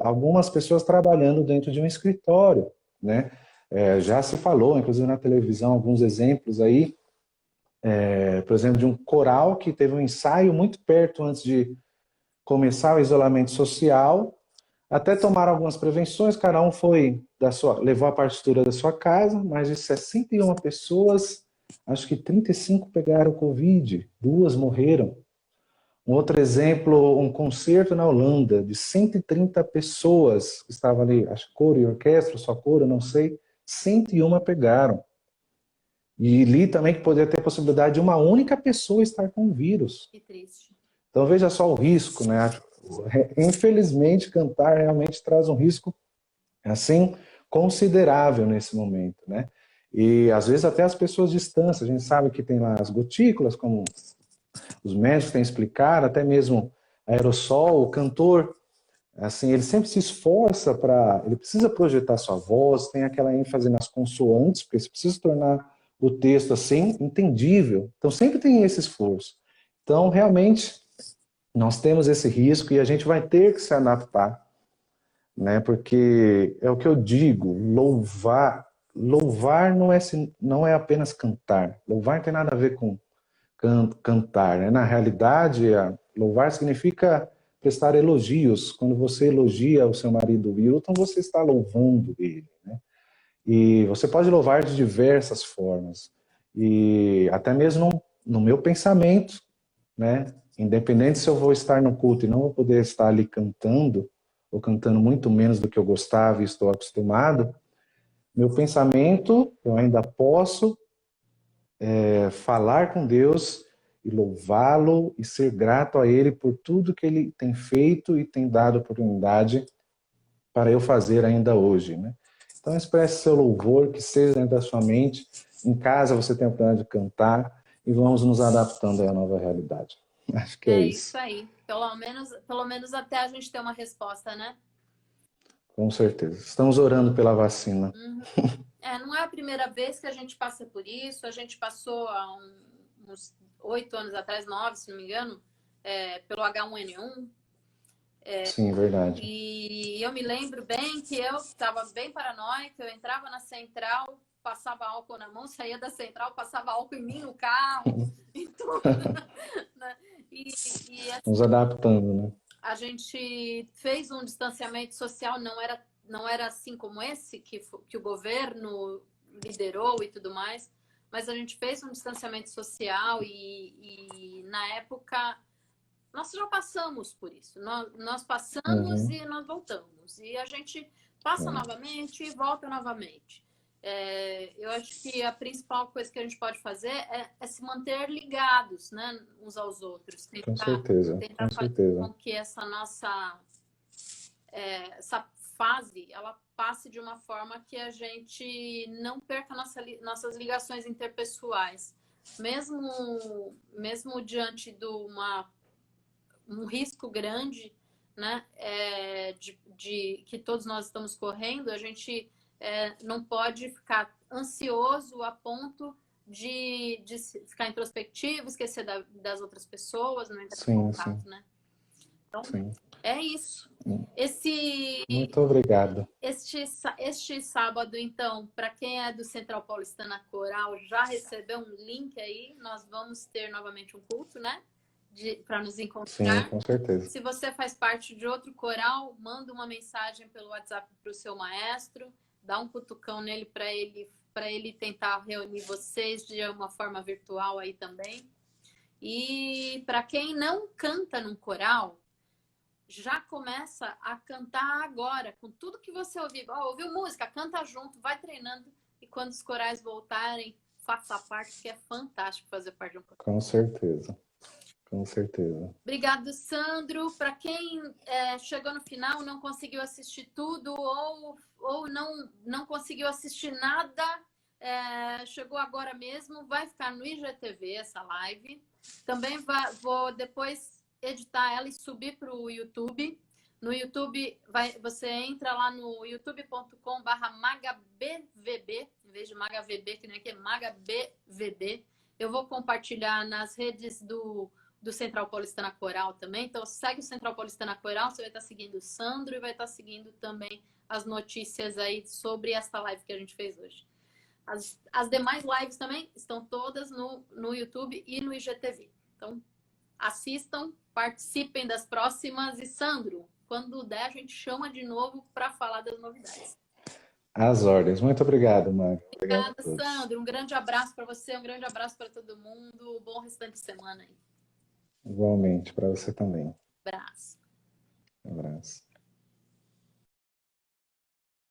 Speaker 2: algumas pessoas trabalhando dentro de um escritório, né? Já se falou, inclusive na televisão, alguns exemplos aí, por exemplo, de um coral que teve um ensaio muito perto antes de começar o isolamento social. Até tomaram algumas prevenções, cada um levou a partitura da sua casa, mais de 61 pessoas, acho que 35 pegaram Covid, 2 morreram. Um outro exemplo, um concerto na Holanda, de 130 pessoas, que estavam ali, acho que coro e orquestra, só coro, não sei, 101 pegaram. E li também que poderia ter a possibilidade de uma única pessoa estar com o vírus.
Speaker 1: Que triste.
Speaker 2: Então veja só o risco, né? Infelizmente, cantar realmente traz um risco assim considerável nesse momento, né? E às vezes até as pessoas distantes, a gente sabe que tem lá as gotículas, como os médicos têm explicado, até mesmo aerossol, o cantor, assim, ele sempre se esforça ele precisa projetar sua voz, tem aquela ênfase nas consoantes, porque você precisa tornar o texto assim entendível. Então sempre tem esse esforço. Então realmente nós temos esse risco e a gente vai ter que se adaptar, né? Porque é o que eu digo, louvar não é apenas cantar. Louvar não tem nada a ver com cantar, né? Na realidade, louvar significa prestar elogios. Quando você elogia o seu marido Wilton, você está louvando ele, né? E você pode louvar de diversas formas. E até mesmo no meu pensamento, né? Independente se eu vou estar no culto e não vou poder estar ali cantando, ou cantando muito menos do que eu gostava e estou acostumado, meu pensamento, eu ainda posso falar com Deus e louvá-lo e ser grato a Ele por tudo que Ele tem feito e tem dado oportunidade para eu fazer ainda hoje, né? Então expresse seu louvor, que seja dentro da sua mente. Em casa você tem a oportunidade de cantar e vamos nos adaptando à nova realidade. Acho que é isso.
Speaker 1: Isso aí. Pelo menos até a gente ter uma resposta, né?
Speaker 2: Com certeza. Estamos orando pela vacina.
Speaker 1: Uhum. Não é a primeira vez que a gente passa por isso. A gente passou há uns 8 anos atrás, 9, se não me engano, pelo H1N1.
Speaker 2: Sim, verdade.
Speaker 1: E eu me lembro bem que eu estava bem paranoica, eu entrava na central, passava álcool na mão, saía da central, passava álcool em mim no carro, em tudo. Né? Assim,
Speaker 2: nos adaptando, né?
Speaker 1: A gente fez um distanciamento social, não era assim como esse, que o governo liderou e tudo mais, mas a gente fez um distanciamento social e na época nós já passamos por isso. Nós passamos e nós voltamos. E a gente passa novamente e volta novamente. Eu acho que a principal coisa que a gente pode fazer é se manter ligados, né, uns aos outros.
Speaker 2: Com
Speaker 1: Tentar,
Speaker 2: certeza,
Speaker 1: tentar
Speaker 2: com
Speaker 1: fazer
Speaker 2: certeza.
Speaker 1: com que essa fase ela passe de uma forma que a gente não perca nossas ligações interpessoais. Mesmo diante de um risco grande, né, de que todos nós estamos correndo, a gente não pode ficar ansioso a ponto de ficar introspectivo, esquecer das outras pessoas, não entrar em
Speaker 2: Sim, sim,
Speaker 1: contato, né? Então,
Speaker 2: sim.
Speaker 1: é isso. Esse,
Speaker 2: Muito obrigado.
Speaker 1: este sábado, então, para quem é do Central Paulistana Coral, já recebeu um link aí. Nós vamos ter novamente um culto, né? Para nos
Speaker 2: Sim,
Speaker 1: encontrar.
Speaker 2: com certeza.
Speaker 1: Se você faz parte de outro coral, manda uma mensagem pelo WhatsApp para o seu maestro, dá um cutucão nele para ele tentar reunir vocês de uma forma virtual aí também. E para quem não canta num coral, já começa a cantar agora, com tudo que você ouvir. Ouviu música? Canta junto, vai treinando. E quando os corais voltarem, faça parte, que é fantástico fazer parte de um coral.
Speaker 2: Com certeza. Com certeza.
Speaker 1: Obrigado, Sandro. Para quem chegou no final, não conseguiu assistir tudo ou não conseguiu assistir nada, chegou agora mesmo, vai ficar no IGTV essa live. Também vou depois editar ela e subir para o YouTube. No YouTube, você entra lá no youtube.com/magabvb, em vez de magavb, que nem aqui é magabvb. Eu vou compartilhar nas redes do Central Paulistana Coral também. Então, segue o Central Paulistana Coral, você vai estar seguindo o Sandro e vai estar seguindo também as notícias aí sobre esta live que a gente fez hoje. As demais lives também estão todas no YouTube e no IGTV. Então, assistam, participem das próximas. E, Sandro, quando der, a gente chama de novo para falar das novidades.
Speaker 2: Às ordens. Muito obrigado, Magda. Obrigado
Speaker 1: Obrigada,
Speaker 2: a todos.
Speaker 1: Sandro. Um grande abraço para você, um grande abraço para todo mundo. Bom restante de semana aí.
Speaker 2: Igualmente, para você também.
Speaker 1: Abraço.
Speaker 2: Um abraço.